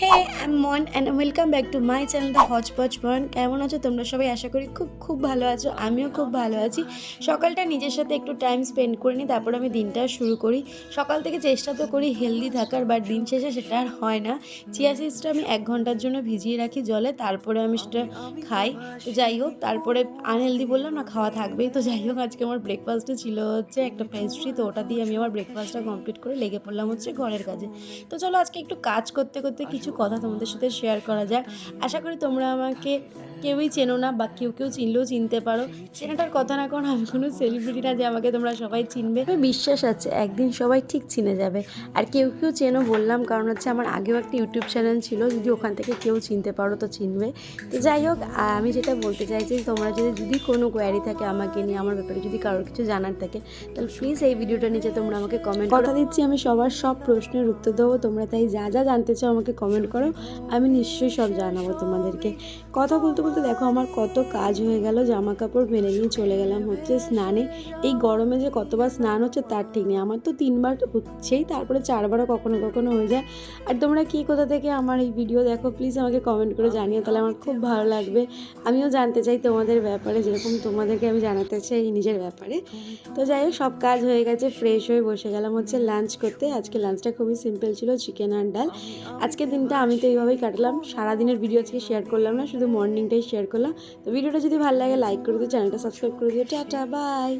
Hey I am মন and welcome back to my channel the hotchpotch বন। কেমন আছো তোমরা সবাই? আশা করি খুব খুব ভালো আছো। আমিও খুব ভালো আছি। সকালটা নিজের সাথে একটু টাইম স্পেন্ড করে নিই, তারপর আমি দিনটা শুরু করি। সকাল থেকে চেষ্টা তো করি হেলদি থাকার, বাট দিন শেষে সেটা আর হয় না। চিয়া সিডসটা আমি 1 ঘন্টার জন্য ভিজিয়ে রাখি জলে, তারপরে আমি সেটা খাই। তো যাই হোক, তারপরে আনহেলদি বললাম না, খাওয়া থাকবেই। তো যাই হোক, আজকে আমার ব্রেকফাস্টে ছিল হচ্ছে একটা পেস্ট্রি, তো ওটা দিয়ে আমি আমার ব্রেকফাস্টটা কমপ্লিট করে লেগে পড়লাম হচ্ছে ঘরের কাজে। তো চলো আজকে একটু কাজ করতে করতে কিছু কথা তোমাদের সাথে শেয়ার করা যাক। আশা করি তোমরা আমাকে কেউই চেনো না, বা কেউ কেউ চিনলেও চিনতে পারো। চেনাটার কথা না, কারণ আমি কোনো সেলিব্রিটি না যে আমাকে তোমরা সবাই চিনবে। আমার বিশ্বাস আছে একদিন সবাই ঠিক চিনে যাবে। আর কেউ কেউ চেনো বললাম কারণ হচ্ছে আমার আগেও একটা ইউটিউব চ্যানেল ছিল, যদি ওখান থেকে কেউ চিনতে পারো তো চিনবে। তো যাই হোক, আমি যেটা বলতে চাইছি, তোমরা যদি যদি কোনো কোয়ারি থাকে আমাকে নিয়ে, আমার ব্যাপারে যদি কারোর কিছু জানার থাকে, তাহলে প্লিজ এই ভিডিওটা নিচে তোমরা আমাকে কমেন্ট কথা দিচ্ছি, আমি সবার সব প্রশ্নের উত্তর দেবো। তোমরা তাই যা যা জানতে চাও আমাকে কমেন্ট করো, আমি নিশ্চয়ই সব জানাবো তোমাদেরকে। কথা বলতে বলতে দেখো আমার কত কাজ হয়ে গেল। জামা কাপড় মেলে নিয়ে চলে গেলাম হচ্ছে স্নানে। এই গরমে যে কতবার স্নান হচ্ছে তার ঠিক নেই, আমার তো 3বার হচ্ছেই, তারপরে 4বারও কখনো কখনো হয়ে যায়। আর তোমরা কি কোথা থেকে আমার এই ভিডিও দেখো প্লিজ আমাকে কমেন্ট করে জানিও, তাহলে আমার খুব ভালো লাগবে। আমিও জানতে চাই তোমাদের ব্যাপারে, যেরকম তোমাদেরকে আমি জানাতে চাই নিজের ব্যাপারে। তো যাই হোক, সব কাজ হয়ে গেছে, ফ্রেশ হয়ে বসে গেলাম হচ্ছে লাঞ্চ করতে। আজকে লাঞ্চটা খুবই সিম্পল ছিল, চিকেন আর ডাল। আজকের দিনটা আমি তো এইভাবেই কাটলাম। সারাদিনের ভিডিও আজকে শেয়ার করলাম না, শুধু মর্নিংটাই শেয়ার করলাম। তো ভিডিওটা যদি ভালো লাগে লাইক করে দিও, চ্যানেলটা সাবস্ক্রাইব করে দিও। Tata, by.